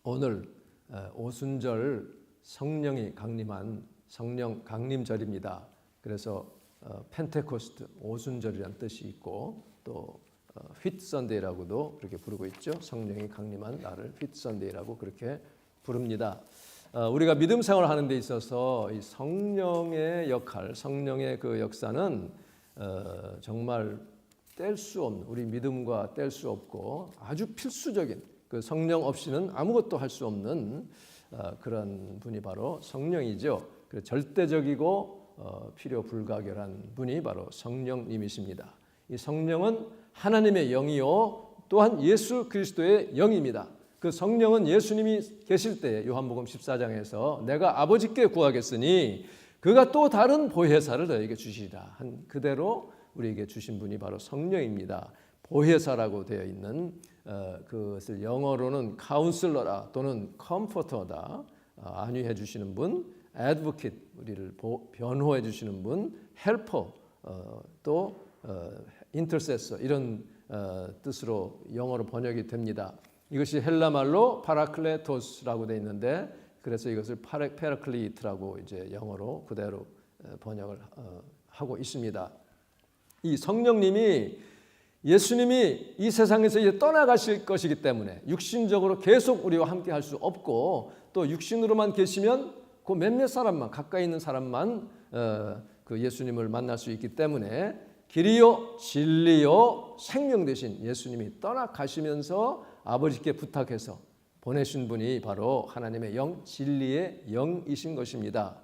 오늘 오순절 성령이 강림한 성령 강림절입니다. 그래서 펜테코스트 오순절이라는 뜻이 있고 또 휘트선데이라고도 그렇게 부르고 있죠. 성령이 강림한 날을 휘트선데이라고 그렇게 부릅니다. 우리가 믿음 생활을 하는 데 있어서 이 성령의 역할, 성령의 그 역사는 정말 뗄 수 없는, 우리 믿음과 뗄 수 없고 아주 필수적인, 그 성령 없이는 아무것도 할 수 없는 그런 분이 바로 성령이죠. 그 절대적이고 필요 불가결한 분이 바로 성령님이십니다. 이 성령은 하나님의 영이요 또한 예수 그리스도의 영입니다. 그 성령은 예수님이 계실 때 요한복음 14장에서 내가 아버지께 구하겠으니 그가 또 다른 보혜사를 너에게 주시리라 한 그대로 우리에게 주신 분이 바로 성령입니다. 보혜사라고 되어 있는 그것을 영어로는 카운슬러라 또는 컴포터다, 안위해 주시는 분, advocate 우리를 변호해 주시는 분, 헬퍼 또 인터세서 이런 뜻으로 영어로 번역이 됩니다. 이것이 헬라 말로 파라클레토스라고 되어 있는데 그래서 이것을 페라클리트라고 이제 영어로 그대로 번역을 하고 있습니다. 이 성령님이 예수님이 이 세상에서 이제 떠나가실 것이기 때문에 육신적으로 계속 우리와 함께 할 수 없고 또 육신으로만 계시면 그 몇몇 사람만 가까이 있는 사람만 그 예수님을 만날 수 있기 때문에 길이요 진리요 생명 되신 예수님이 떠나가시면서 아버지께 부탁해서 보내신 분이 바로 하나님의 영, 진리의 영이신 것입니다.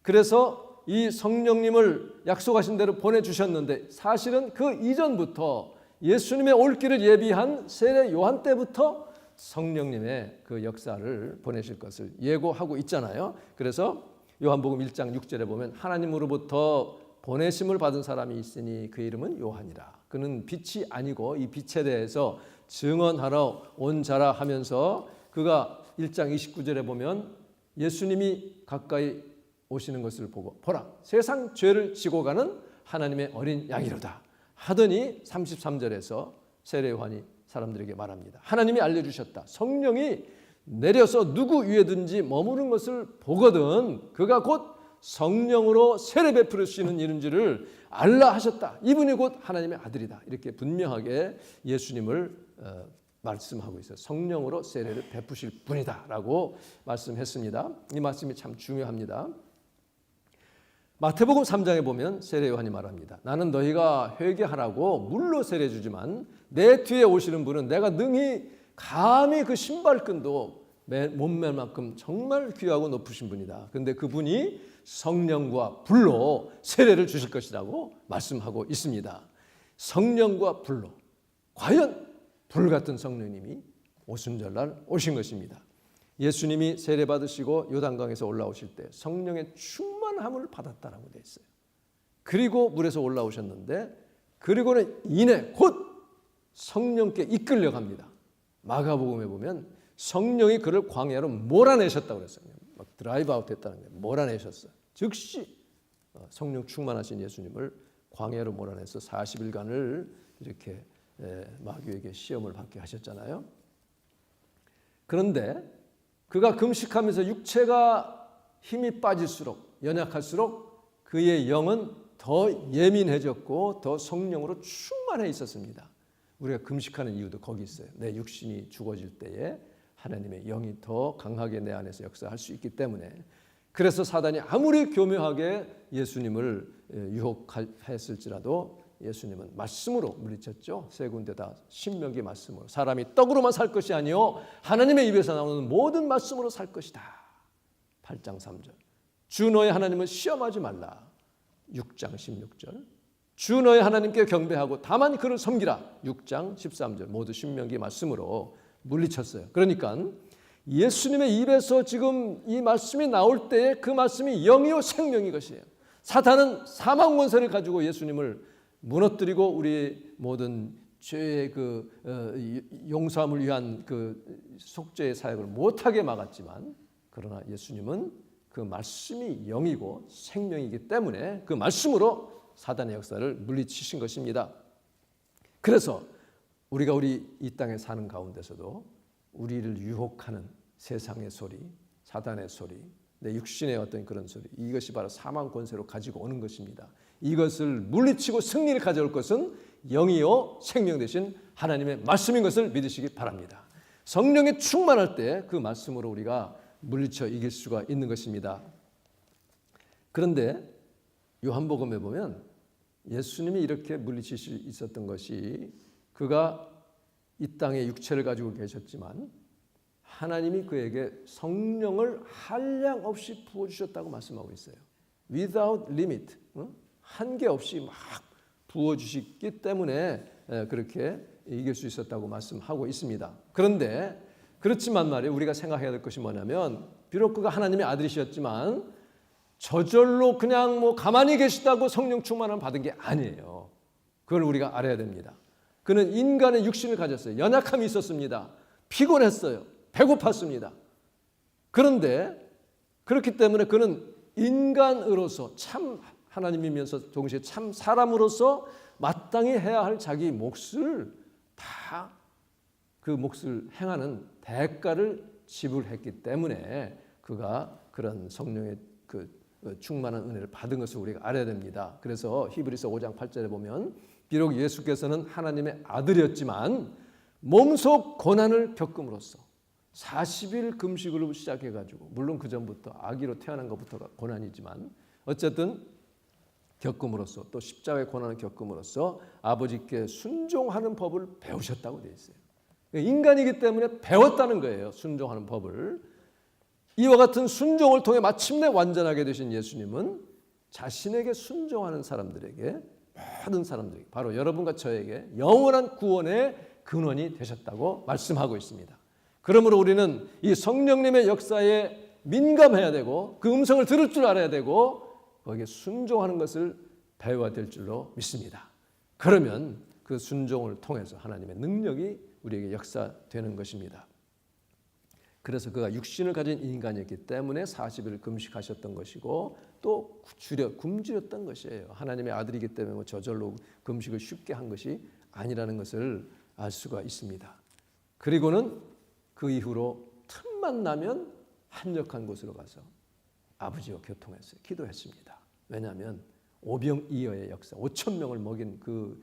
그래서 이 성령님을 약속하신 대로 보내주셨는데 사실은 그 이전부터 예수님의 올 길을 예비한 세례 요한 때부터 성령님의 그 역사를 보내실 것을 예고하고 있잖아요. 그래서 요한복음 1장 6절에 보면 하나님으로부터 보내심을 받은 사람이 있으니 그 이름은 요한이라. 그는 빛이 아니고 이 빛에 대해서 증언하러 온 자라 하면서 그가 1장 29절에 보면 예수님이 가까이 오시는 것을 보고 보라 세상 죄를 지고 가는 하나님의 어린 양이로다 하더니 33절에서 세례 요한이 사람들에게 말합니다. 하나님이 알려주셨다. 성령이 내려서 누구 위에든지 머무는 것을 보거든 그가 곧 성령으로 세례 베푸시는 이른지를 알라 하셨다. 이분이 곧 하나님의 아들이다. 이렇게 분명하게 예수님을 말씀하고 있어요. 성령으로 세례를 베푸실 분이다 라고 말씀했습니다. 이 말씀이 참 중요합니다. 마태복음 3장에 보면 세례 요한이 말합니다. 나는 너희가 회개하라고 물로 세례 주지만 내 뒤에 오시는 분은 내가 능히 감히 그 신발끈도 몸매만큼 정말 귀하고 높으신 분이다. 그런데 그분이 성령과 불로 세례를 주실 것이라고 말씀하고 있습니다. 성령과 불로. 과연 불 같은 성령님이 오순절날 오신 것입니다. 예수님이 세례 받으시고 요단강에서 올라오실 때 성령의 충만함을 받았다라고 되어 있어요. 그리고 물에서 올라오셨는데 그리고는 이내 곧 성령께 이끌려갑니다. 마가복음에 보면 성령이 그를 광야로 몰아내셨다고 그랬어요. 막 드라이브 아웃 했다는 거예요. 몰아내셨어요. 즉시 성령 충만하신 예수님을 광야로 몰아내서 40일간을 이렇게 마귀에게 시험을 받게 하셨잖아요. 그런데 그가 금식하면서 육체가 힘이 빠질수록 연약할수록 그의 영은 더 예민해졌고 더 성령으로 충만해 있었습니다. 우리가 금식하는 이유도 거기 있어요. 내 육신이 죽어질 때에 하나님의 영이 더 강하게 내 안에서 역사할 수 있기 때문에. 그래서 사단이 아무리 교묘하게 예수님을 유혹했을지라도 예수님은 말씀으로 물리쳤죠. 세 군데 다 신명기 말씀으로 사람이 떡으로만 살 것이 아니요 하나님의 입에서 나오는 모든 말씀으로 살 것이다. 8장 3절. 주 너의 하나님을 시험하지 말라. 6장 16절. 주 너의 하나님께 경배하고 다만 그를 섬기라. 6장 13절. 모두 신명기 말씀으로 물리쳤어요. 그러니까 예수님의 입에서 지금 이 말씀이 나올 때에 그 말씀이 영이요 생명이 것이에요. 사탄은 사망 권세를 가지고 예수님을 무너뜨리고 우리 모든 죄의 그 용서함을 위한 그 속죄의 사역을 못하게 막았지만 그러나 예수님은 그 말씀이 영이고 생명이기 때문에 그 말씀으로 사단의 역사를 물리치신 것입니다. 그래서 우리 이 땅에 사는 가운데서도 우리를 유혹하는 세상의 소리, 사단의 소리, 내 육신의 어떤 그런 소리, 이것이 바로 사망 권세로 가지고 오는 것입니다. 이것을 물리치고 승리를 가져올 것은 영이요 생명 되신 하나님의 말씀인 것을 믿으시기 바랍니다. 성령에 충만할 때 그 말씀으로 우리가 물리쳐 이길 수가 있는 것입니다. 그런데 요한복음에 보면 예수님이 이렇게 물리칠 수 있었던 것이 그가 이 땅에 육체를 가지고 계셨지만 하나님이 그에게 성령을 한량 없이 부어주셨다고 말씀하고 있어요. Without limit, 한계 없이 막 부어주셨기 때문에 그렇게 이길 수 있었다고 말씀하고 있습니다. 그런데 그렇지만 말이에요, 우리가 생각해야 될 것이 뭐냐면 비록 그가 하나님의 아들이셨지만 저절로 그냥 뭐 가만히 계시다고 성령 충만을 받은 게 아니에요. 그걸 우리가 알아야 됩니다. 그는 인간의 육신을 가졌어요. 연약함이 있었습니다. 피곤했어요. 배고팠습니다. 그런데 그렇기 때문에 그는 인간으로서 참 하나님이면서 동시에 참 사람으로서 마땅히 해야 할 자기 몫을 다 그 몫을 행하는 대가를 지불했기 때문에 그가 그런 성령의 그 충만한 은혜를 받은 것을 우리가 알아야 됩니다. 그래서 히브리서 5장 8절에 보면 비록 예수께서는 하나님의 아들이었지만 몸속 고난을 겪음으로써 40일 금식으로 시작해가지고 물론 그 전부터 아기로 태어난 것부터가 고난이지만 어쨌든 겪음으로써 또 십자가의 고난을 겪음으로써 아버지께 순종하는 법을 배우셨다고 되어 있어요. 인간이기 때문에 배웠다는 거예요. 순종하는 법을. 이와 같은 순종을 통해 마침내 완전하게 되신 예수님은 자신에게 순종하는 사람들에게 모든 사람들에게 바로 여러분과 저에게 영원한 구원의 근원이 되셨다고 말씀하고 있습니다. 그러므로 우리는 이 성령님의 역사에 민감해야 되고 그 음성을 들을 줄 알아야 되고 거기에 순종하는 것을 배워야 될 줄로 믿습니다. 그러면 그 순종을 통해서 하나님의 능력이 우리에게 역사되는 것입니다. 그래서 그가 육신을 가진 인간이었기 때문에 40일 금식하셨던 것이고 또 굶주렸던 것이에요. 하나님의 아들이기 때문에 뭐 저절로 금식을 쉽게 한 것이 아니라는 것을 알 수가 있습니다. 그리고는 그 이후로 틈만 나면 한적한 곳으로 가서 아버지와 교통했어요. 기도했습니다. 왜냐하면 오병이어의 역사, 5천 명을 먹인 그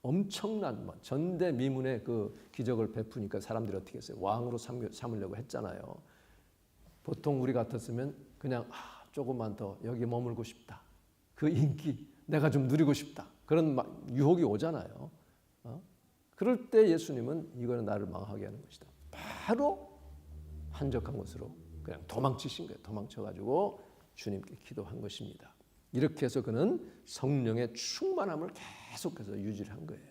엄청난 전대미문의 그 기적을 베푸니까 사람들이 어떻게 했어요? 왕으로 삼으려고 했잖아요. 보통 우리 같았으면 그냥 조금만 더 여기 머물고 싶다. 그 인기 내가 좀 누리고 싶다. 그런 유혹이 오잖아요. 그럴 때 예수님은 이거는 나를 망하게 하는 것이다. 바로 한적한 곳으로 그냥 도망치신 거예요. 도망쳐가지고 주님께 기도한 것입니다. 이렇게 해서 그는 성령의 충만함을 계속해서 유지를 한 거예요.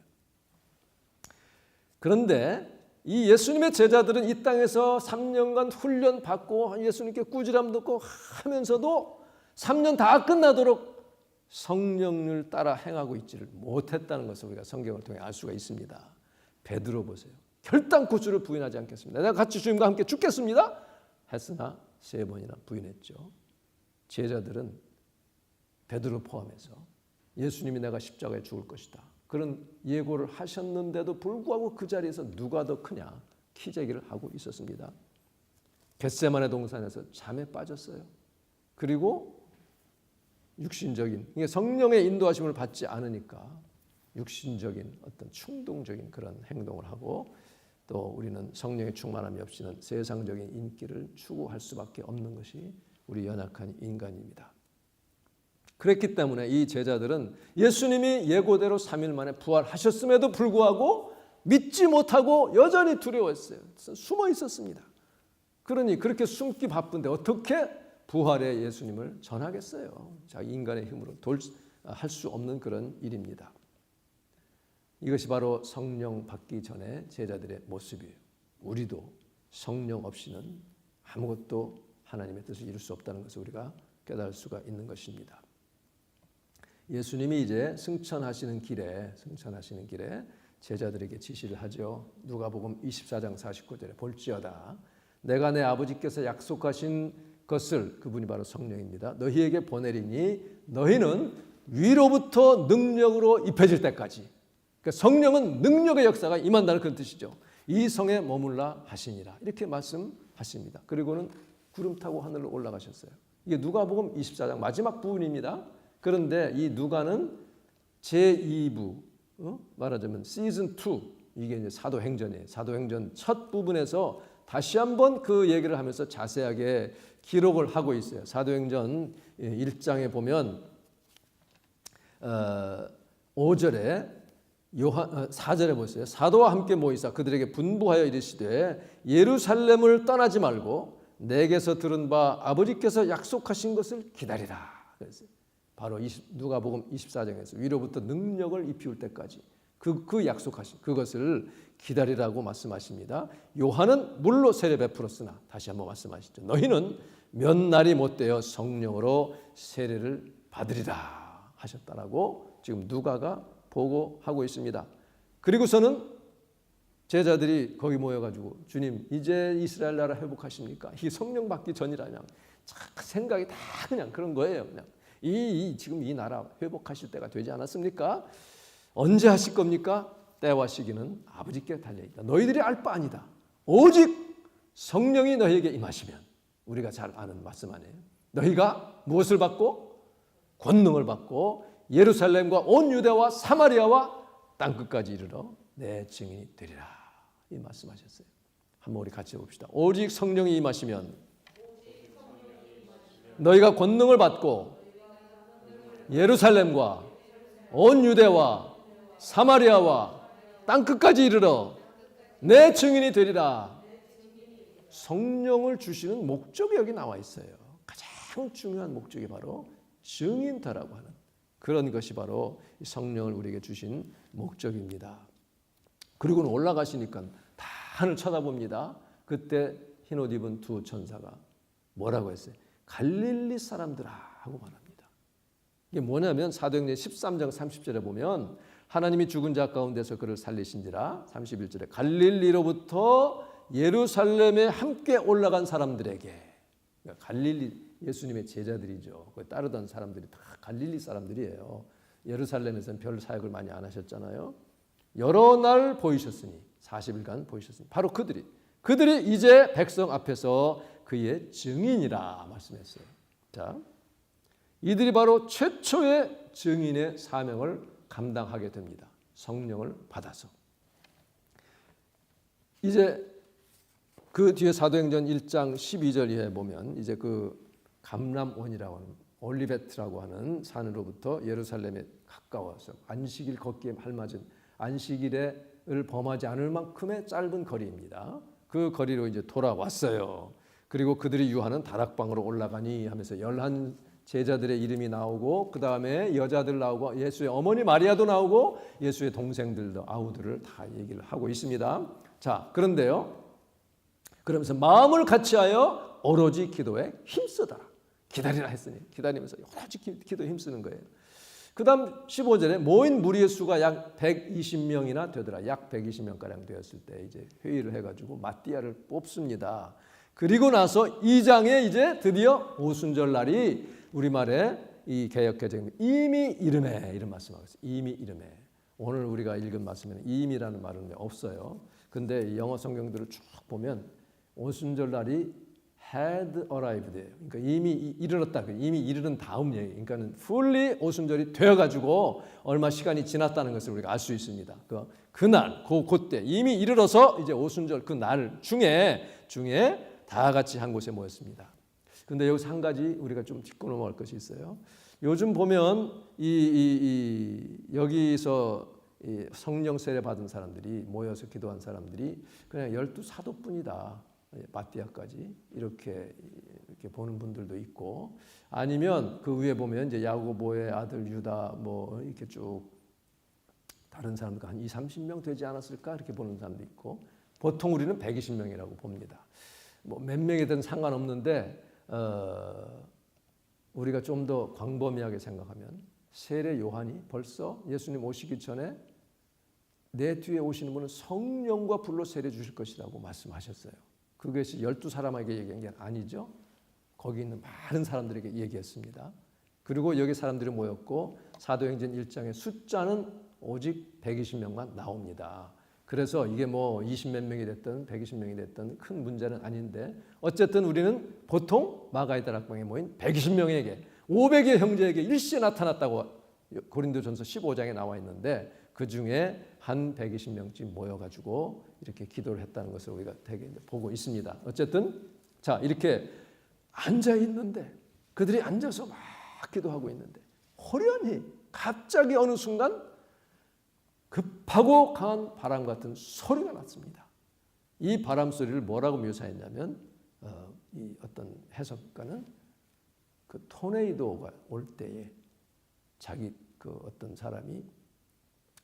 그런데 이 예수님의 제자들은 이 땅에서 3년간 훈련 받고 예수님께 꾸지람 듣고 하면서도 3년 다 끝나도록 성령을 따라 행하고 있지를 못했다는 것을 우리가 성경을 통해 알 수가 있습니다. 베드로 보세요. 결단코 주를 부인하지 않겠습니다. 내가 같이 주님과 함께 죽겠습니다. 했으나 3번이나 부인했죠. 제자들은 베드로 포함해서 예수님이 내가 십자가에 죽을 것이다. 그런 예고를 하셨는데도 불구하고 그 자리에서 누가 더 크냐 키재기를 하고 있었습니다. 겟세마네 동산에서 잠에 빠졌어요. 그리고 육신적인 성령의 인도하심을 받지 않으니까 육신적인 어떤 충동적인 그런 행동을 하고 또 우리는 성령의 충만함이 없이는 세상적인 인기를 추구할 수밖에 없는 것이 우리 연약한 인간입니다. 그랬기 때문에 이 제자들은 예수님이 예고대로 3일 만에 부활하셨음에도 불구하고 믿지 못하고 여전히 두려워했어요. 숨어 있었습니다. 그러니 그렇게 숨기 바쁜데 어떻게 부활의 예수님을 전하겠어요? 자기 인간의 힘으로 할 수 없는 그런 일입니다. 이것이 바로 성령 받기 전에 제자들의 모습이에요. 우리도 성령 없이는 아무것도 하나님의 뜻을 이룰 수 없다는 것을 우리가 깨달을 수가 있는 것입니다. 예수님이 이제 승천하시는 길에 제자들에게 지시를 하죠. 누가복음 24장 49절에 볼지어다 내가 내 아버지께서 약속하신 것을 그분이 바로 성령입니다. 너희에게 보내리니 너희는 위로부터 능력으로 입혀질 때까지. 그러니까 성령은 능력의 역사가 임한다는 그런 뜻이죠. 이 성에 머물라 하시니라. 이렇게 말씀하십니다. 그리고는 구름 타고 하늘로 올라가셨어요. 이게 누가복음 24장 마지막 부분입니다. 그런데 이 누가는 제2부, 말하자면 시즌 2, 이게 이제 사도행전이에요. 사도행전 첫 부분에서 다시 한번 그 얘기를 하면서 자세하게 기록을 하고 있어요. 사도행전 1장에 보면 5절에 4절에 보세요. 사도와 함께 모이사 그들에게 분부하여 이르시되 예루살렘을 떠나지 말고 내게서 들은 바 아버지께서 약속하신 것을 기다리라. 그랬어요. 바로 누가복음 24장에서 위로부터 능력을 입히울 때까지 그 약속하신 그것을 기다리라고 말씀하십니다. 요한은 물로 세례 베풀었으나 다시 한번 말씀하시죠. 너희는 몇 날이 못되어 성령으로 세례를 받으리라 하셨다라고 지금 누가가 보고하고 있습니다. 그리고서는 제자들이 거기 모여가지고 주님 이제 이스라엘 나라 회복하십니까? 이 성령 받기 전이라 그냥 생각이 다 그냥 그런 거예요. 그냥 지금 이 나라 회복하실 때가 되지 않았습니까? 언제 하실 겁니까? 때와 시기는 아버지께 달려있다. 너희들이 알 바 아니다. 오직 성령이 너희에게 임하시면 우리가 잘 아는 말씀 아니에요. 너희가 무엇을 받고? 권능을 받고 예루살렘과 온 유대와 사마리아와 땅끝까지 이르러 내 증인이 되리라. 이 말씀하셨어요. 한번 우리 같이 봅시다. 오직 성령이 임하시면 너희가 권능을 받고 예루살렘과 온 유대와 사마리아와 땅끝까지 이르러 내 증인이 되리라. 성령을 주시는 목적이 여기 나와 있어요. 가장 중요한 목적이 바로 증인터라고 하는 그런 것이 바로 성령을 우리에게 주신 목적입니다. 그리고는 올라가시니까 다 하늘 쳐다봅니다. 그때 흰옷 입은 두 천사가 뭐라고 했어요? 갈릴리 사람들아 하고 말합니다. 이게 뭐냐면 사도행전 13장 30절에 보면 하나님이 죽은 자 가운데서 그를 살리신지라 31절에 갈릴리로부터 예루살렘에 함께 올라간 사람들에게 그러니까 갈릴리 예수님의 제자들이죠. 거기 따르던 사람들이 다 갈릴리 사람들이에요. 예루살렘에서는 별 사역을 많이 안 하셨잖아요. 여러 날 보이셨으니 40일간 보이셨으니 바로 그들이 이제 백성 앞에서 그의 증인이라 말씀했어요. 자, 이들이 바로 최초의 증인의 사명을 감당하게 됩니다. 성령을 받아서. 이제 그 뒤에 사도행전 1장 12절 이하에 보면 이제 그 감람원이라고 하는 올리베트라고 하는 산으로부터 예루살렘에 가까워서 안식일 걷기에 알맞은 안식일을 범하지 않을 만큼의 짧은 거리입니다. 그 거리로 이제 돌아왔어요. 그리고 그들이 유하는 다락방으로 올라가니 하면서 11 제자들의 이름이 나오고 그 다음에 여자들 나오고 예수의 어머니 마리아도 나오고 예수의 동생들도 아우들을 다 얘기를 하고 있습니다. 자, 그런데요. 그러면서 마음을 같이하여 오로지 기도에 힘쓰더라. 기다리라 했으니 기다리면서 오로지 기도에 힘쓰는 거예요. 그 다음 15절에 모인 무리의 수가 약 120명이나 되더라. 약 120명가량 되었을 때 이제 회의를 해가지고 마띠아를 뽑습니다. 그리고 나서 2장에 이제 드디어 오순절 날이 우리말에 이 개역개정 이미 이르매 이런 말씀하고 있어요. 이미 이르매. 오늘 우리가 읽은 말씀에는 이미라는 말은 없어요. 근데 영어 성경들을 쭉 보면 오순절 날이 had arrived예요. 그러니까 이미 이르렀다. 이미 이르른 다음 얘기. 그러니까는 fully 오순절이 되어가지고 얼마 시간이 지났다는 것을 우리가 알 수 있습니다. 그날, 그때 이미 이르러서 이제 오순절 그 날 중에 다 같이 한 곳에 모였습니다. 근데 여기서 한 가지 우리가 좀 짚고 넘어갈 것이 있어요. 요즘 보면 여기서 성령 세례 받은 사람들이 모여서 기도한 사람들이 그냥 12사도뿐이다. 마띠아까지 이렇게 보는 분들도 있고 아니면 그 위에 보면 이제 야고보의 아들 유다 뭐 이렇게 쭉 다른 사람들 한 20-30명 되지 않았을까 이렇게 보는 사람도 있고 보통 우리는 120명이라고 봅니다. 뭐 몇 명이든 상관없는데 우리가 좀 더 광범위하게 생각하면 세례 요한이 벌써 예수님 오시기 전에 내 뒤에 오시는 분은 성령과 불로 세례 주실 것이라고 말씀하셨어요. 그것이 12사람에게 얘기한 게 아니죠. 거기 있는 많은 사람들에게 얘기했습니다. 그리고 여기 사람들이 모였고 사도행전 1장의 숫자는 오직 120명만 나옵니다. 그래서 이게 뭐 20몇 명이 됐든 120명이 됐든 큰 문제는 아닌데 어쨌든 우리는 보통 마가의 다락방에 모인 120명에게 500의 형제에게 일시에 나타났다고 고린도전서 15장에 나와 있는데 그 중에 한 120명쯤 모여가지고 이렇게 기도를 했다는 것을 우리가 되게 보고 있습니다. 어쨌든 자 이렇게 앉아 있는데 그들이 앉아서 막 기도하고 있는데 호련히 갑자기 어느 순간 급하고 강한 바람 같은 소리가 났습니다. 이 바람 소리를 뭐라고 묘사했냐면 이 어떤 해석가는 그 토네이도가 올 때에 자기 그 어떤 사람이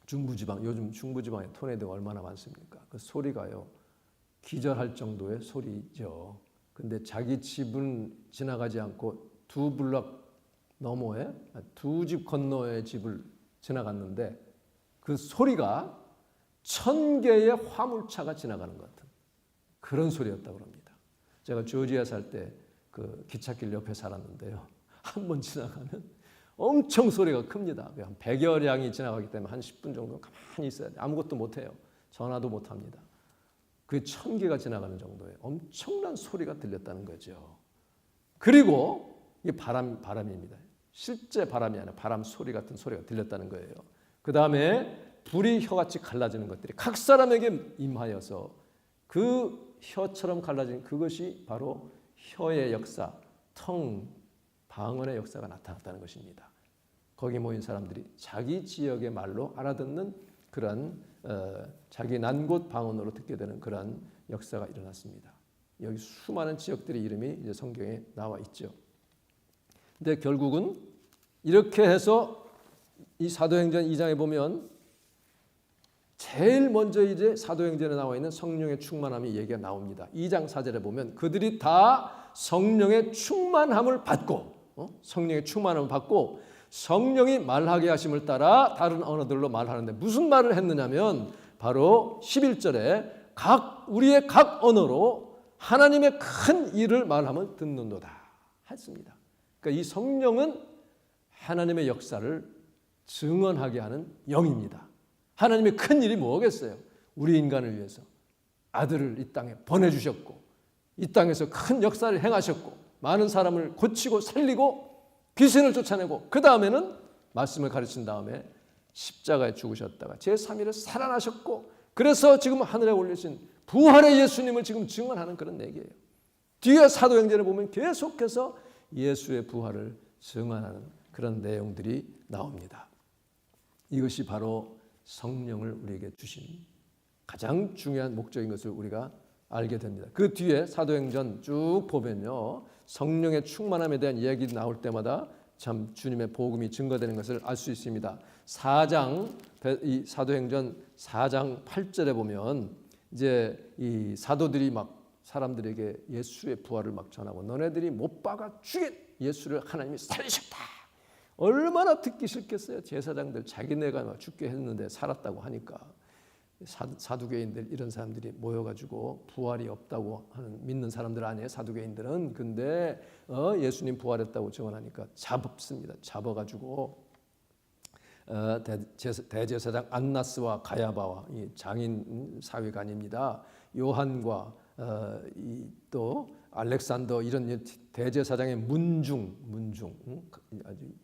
중부지방 요즘 중부지방에 토네이도가 얼마나 많습니까? 그 소리가요 기절할 정도의 소리죠. 근데 자기 집은 지나가지 않고 두 블럭 너머에 두 집 건너의 집을 지나갔는데 그 소리가 1000개의 화물차가 지나가는 것 같은 그런 소리였다고 합니다. 제가 조지아 살 때 그 기찻길 옆에 살았는데요. 한 번 지나가면 엄청 소리가 큽니다. 한 100여 량이 지나가기 때문에 한 10분 정도 가만히 있어야 돼요. 아무것도 못해요. 전화도 못합니다. 그게 1000개가 지나가는 정도의 엄청난 소리가 들렸다는 거죠. 그리고 이게 바람입니다. 실제 바람이 아니라 바람 소리 같은 소리가 들렸다는 거예요. 그 다음에 불이 혀같이 갈라지는 것들이 각 사람에게 임하여서 그 혀처럼 갈라진 그것이 바로 혀의 역사, 방언의 역사가 나타났다는 것입니다. 거기 모인 사람들이 자기 지역의 말로 알아듣는 그런 자기 난곳 방언으로 듣게 되는 그런 역사가 일어났습니다. 여기 수많은 지역들의 이름이 이제 성경에 나와 있죠. 근데 결국은 이렇게 해서 이 사도행전 2장에 보면 제일 먼저 이제 사도행전에 나와 있는 성령의 충만함이 얘기가 나옵니다. 2장 4절에 보면 그들이 다 성령의 충만함을 받고 성령의 충만함을 받고 성령이 말하게 하심을 따라 다른 언어들로 말하는데 무슨 말을 했느냐면 바로 11절에 우리의 각 언어로 하나님의 큰 일을 말하면 듣는도다 했습니다. 그러니까 이 성령은 하나님의 역사를 증언하게 하는 영입니다. 하나님의 큰 일이 뭐겠어요? 우리 인간을 위해서 아들을 이 땅에 보내주셨고 이 땅에서 큰 역사를 행하셨고 많은 사람을 고치고 살리고 귀신을 쫓아내고 그 다음에는 말씀을 가르친 다음에 십자가에 죽으셨다가 제3일에 살아나셨고 그래서 지금 하늘에 올리신 부활의 예수님을 지금 증언하는 그런 얘기예요. 뒤에 사도행전에 보면 계속해서 예수의 부활을 증언하는 그런 내용들이 나옵니다. 이것이 바로 성령을 우리에게 주신 가장 중요한 목적인 것을 우리가 알게 됩니다. 그 뒤에 사도행전 쭉 보면요. 성령의 충만함에 대한 이야기 나올 때마다 참 주님의 복음이 증거되는 것을 알 수 있습니다. 이 사도행전 4장 8절에 보면 이제 이 사도들이 막 사람들에게 예수의 부활을 막 전하고 너네들이 못 박아 죽인 예수를 하나님이 살리셨다. 얼마나 듣기 싫겠어요. 제사장들 자기네가 막 죽게 했는데 살았다고 하니까 사두개인들 이런 사람들이 모여가지고 부활이 없다고 하는 믿는 사람들 아니에요. 사두개인들은. 근데 예수님 부활했다고 증언하니까 잡습니다. 잡아가지고 대제사장 안나스와 가야바와 이 장인 사위관입니다. 요한과 또 알렉산더 이런 대제사장의 문중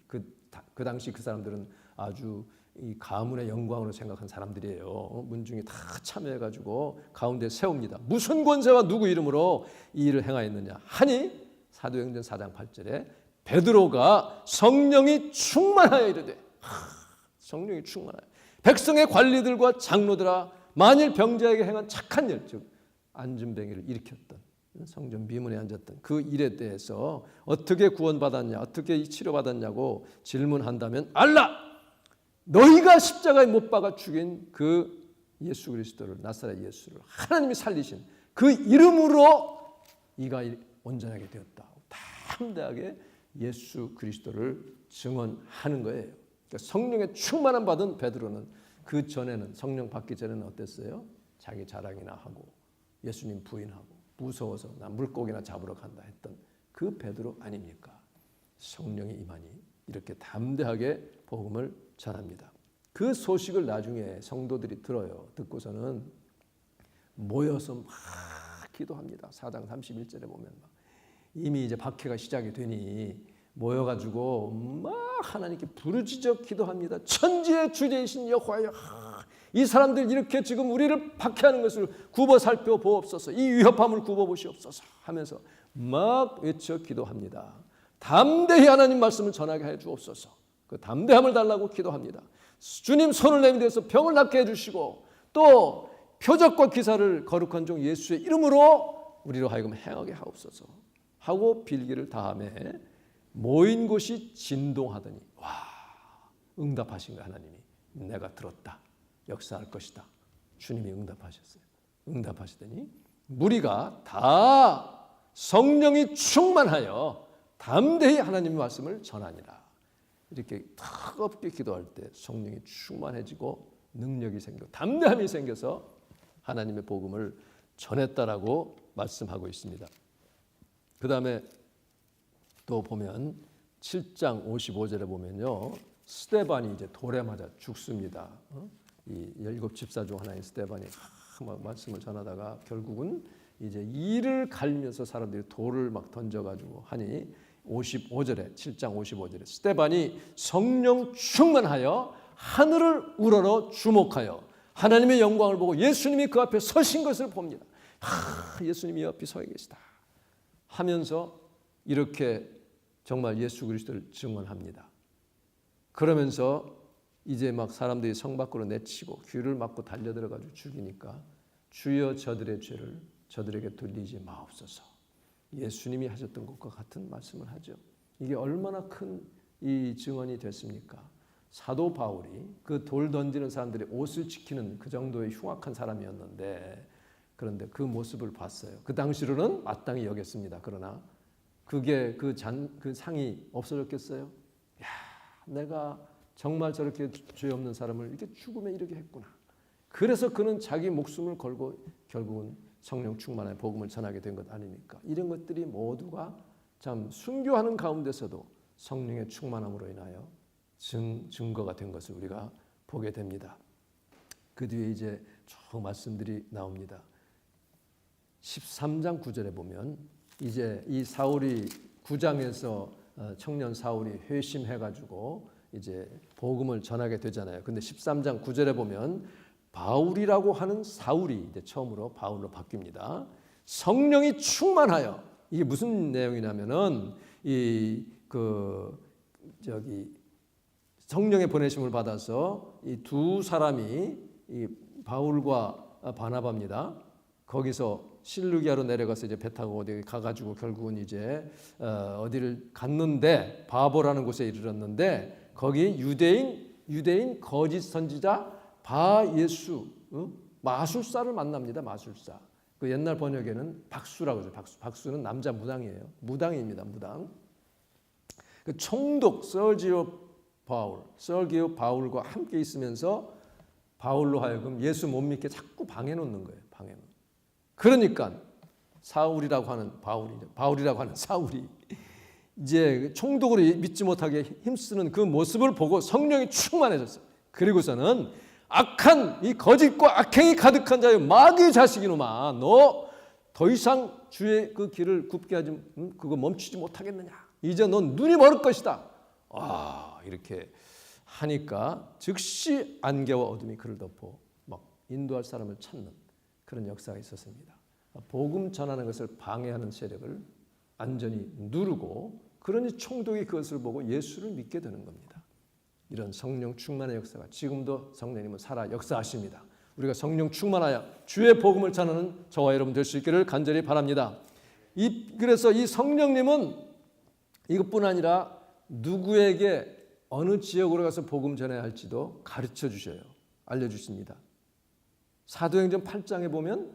그 당시 그 사람들은 아주 이 가문의 영광으로 생각한 사람들이에요. 문중이 다 참여해가지고 가운데 세웁니다. 무슨 권세와 누구 이름으로 이 일을 행하였느냐 하니 사도행전 4장 8절에 베드로가 성령이 충만하여 이르되 성령이 충만하여 백성의 관리들과 장로들아 만일 병자에게 행한 착한 일 즉 안진뱅이를 일으켰던 성전 미문에 앉았던 그 일에 대해서 어떻게 구원받았냐 어떻게 치료받았냐고 질문한다면 알라 너희가 십자가에 못 박아 죽인 그 예수 그리스도를 나사렛 예수를 하나님이 살리신 그 이름으로 이가 온전하게 되었다. 담대하게 예수 그리스도를 증언하는 거예요. 그러니까 성령의 충만함 받은 베드로는 그 전에는 성령 받기 전에는 어땠어요? 자기 자랑이나 하고 예수님 부인하고 무서워서 나 물고기나 잡으러 간다 했던 그 베드로 아닙니까? 성령이 임하니 이렇게 담대하게 복음을 전합니다. 그 소식을 나중에 성도들이 들어요. 듣고서는 모여서 막 기도합니다. 4장 31절에 보면 막 이미 이제 박해가 시작이 되니 모여가지고 막 하나님께 부르짖어 기도합니다. 천지의 주제이신 여호와여, 이 사람들 이렇게 지금 우리를 박해하는 것을 굽어 살펴 보옵소서. 이 위협함을 굽어 보시옵소서 하면서 막 외쳐 기도합니다. 담대히 하나님 말씀을 전하게 해 주옵소서. 그 담대함을 달라고 기도합니다. 주님 손을 내밀어서 병을 낫게 해주시고 또 표적과 기사를 거룩한 종 예수의 이름으로 우리로 하여금 행하게 하옵소서 하고 빌기를 다음에 모인 곳이 진동하더니 와, 응답하신 거 하나님이. 내가 들었다. 역사할 것이다. 주님이 응답하셨어요. 응답하시더니 무리가 다 성령이 충만하여 담대히 하나님의 말씀을 전하니라. 이렇게 뜨겁게 기도할 때 성령이 충만해지고 능력이 생기고 담대함이 생겨서 하나님의 복음을 전했다라고 말씀하고 있습니다. 그 다음에 또 보면 7장 55절에 보면요, 스데반이 이제 돌에 맞아 죽습니다. 이 17집사 중 하나인 스데반이 막 말씀을 전하다가 결국은 이제 이를 갈면서 사람들이 돌을 막 던져가지고 하니 55절에 7장 55절에 스데반이 성령 충만하여 하늘을 우러러 주목하여 하나님의 영광을 보고 예수님이 그 앞에 서신 것을 봅니다. 예수님이 옆에 서 계시다 하면서 이렇게 정말 예수 그리스도를 증언합니다. 그러면서 이제 막 사람들이 성 밖으로 내치고 귀를 막고 달려들어가지고 죽이니까 주여 저들의 죄를 저들에게 돌리지 마옵소서. 예수님이 하셨던 것과 같은 말씀을 하죠. 이게 얼마나 큰 이 증언이 됐습니까? 사도 바울이 그 돌 던지는 사람들의 옷을 지키는 그 정도의 흉악한 사람이었는데 그런데 그 모습을 봤어요. 그 당시로는 마땅히 여겼습니다. 그러나 그게 그 상이 없어졌겠어요? 야, 내가 정말 저렇게 죄 없는 사람을 이렇게 죽음에 이르게 했구나. 그래서 그는 자기 목숨을 걸고 결국은 성령 충만한 복음을 전하게 된 것 아닙니까? 이런 것들이 모두가 참 순교하는 가운데서도 성령의 충만함으로 인하여 증거가 된 것을 우리가 보게 됩니다. 그 뒤에 이제 쭉 말씀들이 나옵니다. 13장 9절에 보면 이제 이 사울이 9장에서 청년 사울이 회심해가지고 이제 복음을 전하게 되잖아요. 근데 13장 9절에 보면 바울이라고 하는 사울이 이제 처음으로 바울로 바뀝니다. 성령이 충만하여, 이게 무슨 내용이냐면은 성령의 보내심을 받아서 이 두 사람이 이 바울과 바나바입니다. 거기서 실루기아로 내려가서 이제 배 타고 어디 가가지고 결국은 이제 어디를 갔는데 바보라는 곳에 이르렀는데 거기 유대인 거짓 선지자 바예수 마술사를 만납니다. 마술사. 그 옛날 번역에는 박수라고 하죠. 박수는 남자 무당이에요. 무당입니다. 무당. 그 총독 서기오 바울과 함께 있으면서 바울로 하여금 예수 못 믿게 자꾸 방해놓는 거예요. 방해놓는. 그러니까 바울이라고 하는 사울이 이제 총독으로 믿지 못하게 힘쓰는 그 모습을 보고 성령이 충만해졌어요. 그리고서는 악한 이 거짓과 악행이 가득한 자여 마귀의 자식이노마, 너 더 이상 주의 그 길을 굽게 하지 그거 멈추지 못하겠느냐. 이제 넌 눈이 멀을 것이다. 이렇게 하니까 즉시 안개와 어둠이 그를 덮어 막 인도할 사람을 찾는 그런 역사가 있었습니다. 복음 전하는 것을 방해하는 세력을 완전히 누르고 그러니 총독이 그것을 보고 예수를 믿게 되는 겁니다. 이런 성령 충만의 역사가 지금도 성령님은 살아 역사하십니다. 우리가 성령 충만하여 주의 복음을 전하는 저와 여러분 될 수 있기를 간절히 바랍니다. 그래서 이 성령님은 이것뿐 아니라 누구에게 어느 지역으로 가서 복음 전해야 할지도 가르쳐 주셔요. 알려주십니다. 사도행전 8장에 보면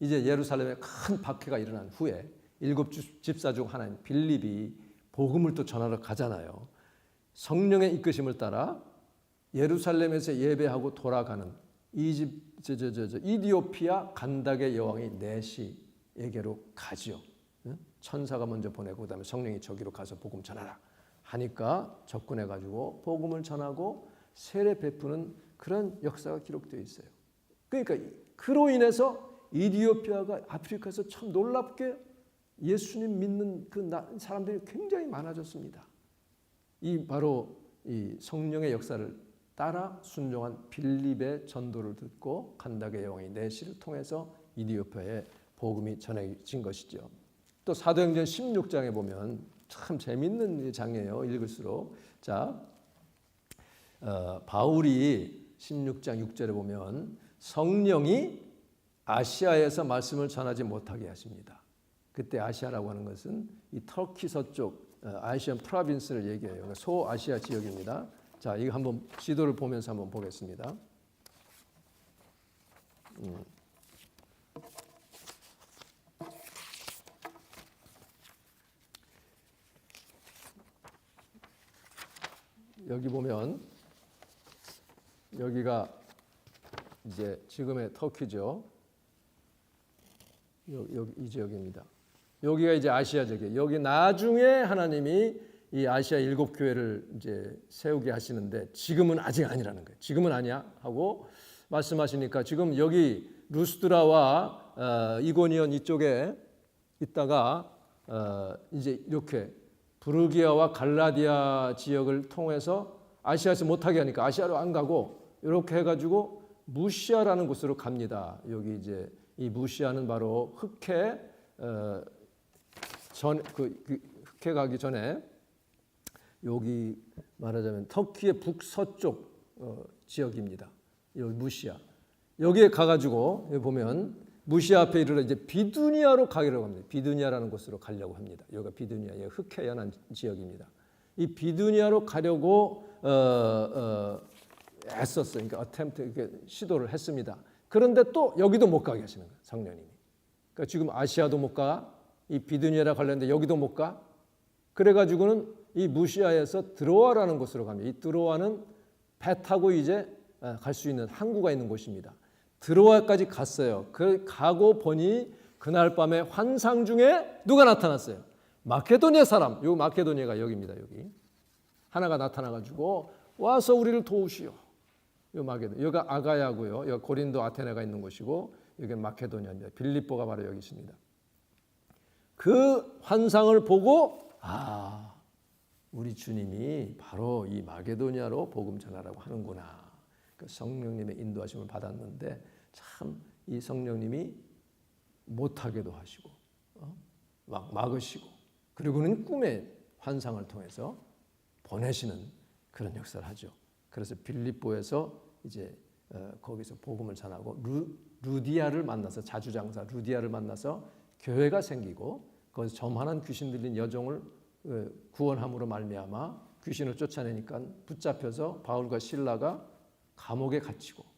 이제 예루살렘에 큰 박해가 일어난 후에 7집사 중 하나인 빌립이 복음을 또 전하러 가잖아요. 성령의 이끄심을 따라 예루살렘에서 예배하고 돌아가는 이디오피아 간닥의 여왕이 네시에게로 가지요. 천사가 먼저 보내고 그다음에 성령이 저기로 가서 복음 전하라 하니까 접근해가지고 복음을 전하고 세례 베푸는 그런 역사가 기록되어 있어요. 그러니까 그로 인해서 이디오피아가 아프리카에서 참 놀랍게 예수님 믿는 그 사람들이 굉장히 많아졌습니다. 이 바로 이 성령의 역사를 따라 순종한 빌립의 전도를 듣고 간다게 여왕이 내시를 통해서 이디오피아에 복음이 전해진 것이죠. 또 사도행전 16장에 보면 참 재밌는 장이에요. 읽을수록. 자, 바울이 16장 6절에 보면 성령이 아시아에서 말씀을 전하지 못하게 하십니다. 그때 아시아라고 하는 것은 이 터키 서쪽 아시안 프로빈스를 얘기해요. 그러니까 소아시아 지역입니다. 자, 이거 한번 지도를 보면서 한번 보겠습니다. 여기 보면 여기가 이제 지금의 터키죠. 여기 이 지역입니다. 여기가 이제 아시아 지역이에요. 여기 나중에 하나님이 이 아시아 7교회를 이제 세우게 하시는데 지금은 아직 아니라는 거예요. 지금은 아니야 하고 말씀하시니까 지금 여기 루스드라와 이고니온 이쪽에 있다가 이제 이렇게 부르기아와 갈라디아 지역을 통해서 아시아에서 못하게 하니까 아시아로 안 가고 이렇게 해가지고 무시아라는 곳으로 갑니다. 여기 이제 이 무시아는 바로 흑해 흑해 가기 전에 여기 말하자면 터키의 북서쪽 지역입니다. 여기 무시아. 여기에 가가지고 여기 보면 무시아 앞에 이르러 이제 비두니아로 가기로 합니다. 비두니아라는 곳으로 가려고 합니다. 여기가 비두니아, 흑해 연안 지역입니다. 이 비두니아로 가려고 애썼어요. 그러니까 이렇게 시도를 했습니다. 그런데 또 여기도 못 가게 하시는 거예요. 성령님이. 그러니까 지금 아시아도 못 가, 이 비두니아라 가려는데 여기도 못 가. 그래가지고는 이 무시아에서 드로아라는 곳으로 갑니다. 이 드로아는 배 타고 이제 갈 수 있는 항구가 있는 곳입니다. 드로아까지 갔어요. 그 가고 보니 그날 밤에 환상 중에 누가 나타났어요? 마케도니아 사람. 요 마케도니아가 여기입니다. 여기 하나가 나타나가지고 와서 우리를 도우시오. 요 마케도니아. 여기가 아가야고요. 여기 고린도 아테네가 있는 곳이고 여기 마케도니아입니다. 빌립보가 바로 여기 있습니다. 그 환상을 보고 우리 주님이 바로 이 마게도니아로 복음 전하라고 하는구나. 그 성령님의 인도하심을 받았는데 참 이 성령님이 못하게도 하시고 막 막으시고 그리고는 꿈의 환상을 통해서 보내시는 그런 역사를 하죠. 그래서 빌립보에서 이제 거기서 복음을 전하고 루디아를 만나서 자주장사 루디아를 만나서 교회가 생기고 거기서 점하는 귀신 들린 여종을 구원함으로 말미암아 귀신을 쫓아내니까 붙잡혀서 바울과 실라가 감옥에 갇히고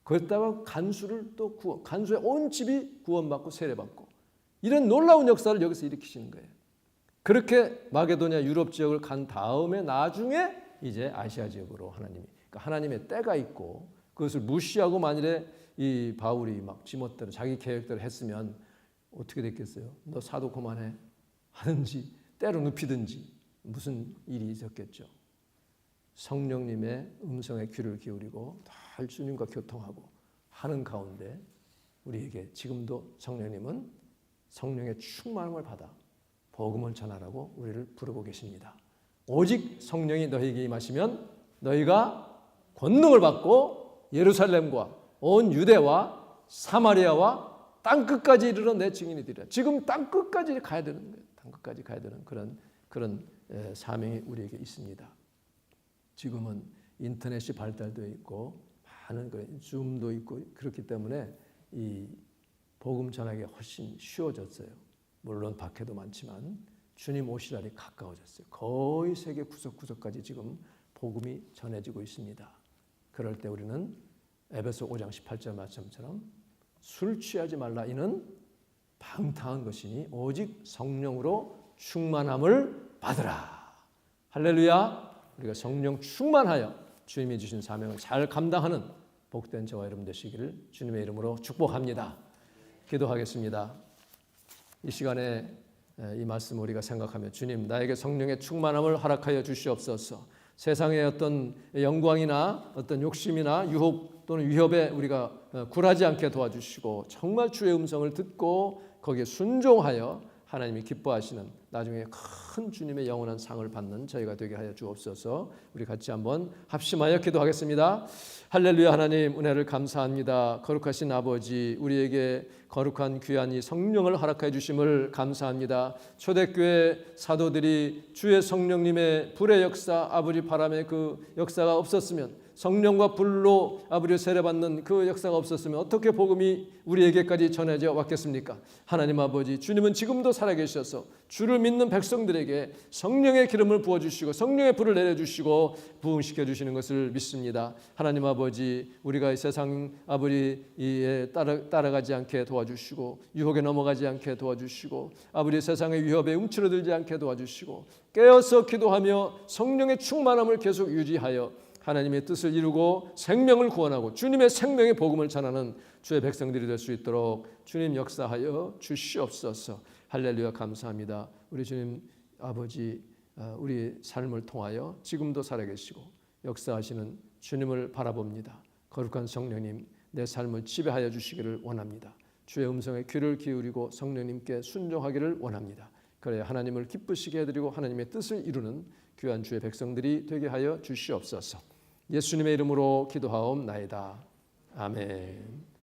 그랬다가 간수를 또 간수의 온 집이 구원받고 세례받고 이런 놀라운 역사를 여기서 일으키시는 거예요. 그렇게 마게도니아 유럽 지역을 간 다음에 나중에 이제 아시아 지역으로 그러니까 하나님의 때가 있고 그것을 무시하고 만일에 이 바울이 막 지멋대로 자기 계획대로 했으면 어떻게 됐겠어요? 너 사도 그만해 하든지 때로 눕히든지 무슨 일이 있었겠죠. 성령님의 음성에 귀를 기울이고 늘 주님과 교통하고 하는 가운데 우리에게 지금도 성령님은 성령의 충만함을 받아 복음을 전하라고 우리를 부르고 계십니다. 오직 성령이 너희에게 임하시면 너희가 권능을 받고 예루살렘과 온 유대와 사마리아와 땅끝까지 이르러 내 증인이 되리라. 지금 땅끝까지 가야 되는 거예요. 땅끝까지 가야 되는 그런 사명이 우리에게 있습니다. 지금은 인터넷이 발달되어 있고 많은 줌도 있고 그렇기 때문에 이 복음 전하기 훨씬 쉬워졌어요. 물론 박해도 많지만 주님 오실 날이 가까워졌어요. 거의 세계 구석구석까지 지금 복음이 전해지고 있습니다. 그럴 때 우리는 에베소 5장 18절 말씀처럼 술 취하지 말라 이는 방탕한 것이니 오직 성령으로 충만함을 받으라. 할렐루야. 우리가 성령 충만하여 주님이 주신 사명을 잘 감당하는 복된 저와 여러분 되시기를 주님의 이름으로 축복합니다. 기도하겠습니다. 이 시간에 이 말씀 우리가 생각하며 주님 나에게 성령의 충만함을 허락하여 주시옵소서. 세상의 어떤 영광이나 어떤 욕심이나 유혹 또는 위협에 우리가 굴하지 않게 도와주시고 정말 주의 음성을 듣고 거기에 순종하여 하나님이 기뻐하시는 나중에 큰 주님의 영원한 상을 받는 저희가 되게 하여 주옵소서. 우리 같이 한번 합심하여 기도하겠습니다. 할렐루야. 하나님 은혜를 감사합니다. 거룩하신 아버지, 우리에게 거룩한 귀한 이 성령을 허락해 주심을 감사합니다. 초대교회 사도들이 주의 성령님의 불의 역사, 아버지 바람의 그 역사가 없었으면, 성령과 불로 아버지 세례받는 그 역사가 없었으면 어떻게 복음이 우리에게까지 전해져 왔겠습니까? 하나님 아버지, 주님은 지금도 살아계셔서 주를 믿는 백성들에게 성령의 기름을 부어주시고 성령의 불을 내려주시고 부흥시켜 주시는 것을 믿습니다. 하나님 아버지, 우리가 이 세상 아버지에 따라가지 않게 도와주시고 유혹에 넘어가지 않게 도와주시고 아버지 세상의 위협에 움츠러들지 않게 도와주시고 깨어서 기도하며 성령의 충만함을 계속 유지하여 하나님의 뜻을 이루고 생명을 구원하고 주님의 생명의 복음을 전하는 주의 백성들이 될 수 있도록 주님 역사하여 주시옵소서. 할렐루야. 감사합니다. 우리 주님 아버지, 우리 삶을 통하여 지금도 살아계시고 역사하시는 주님을 바라봅니다. 거룩한 성령님, 내 삶을 지배하여 주시기를 원합니다. 주의 음성에 귀를 기울이고 성령님께 순종하기를 원합니다. 그래야 하나님을 기쁘시게 해드리고 하나님의 뜻을 이루는 귀한 주의 백성들이 되게 하여 주시옵소서. 예수님의 이름으로 기도하옵나이다. 아멘.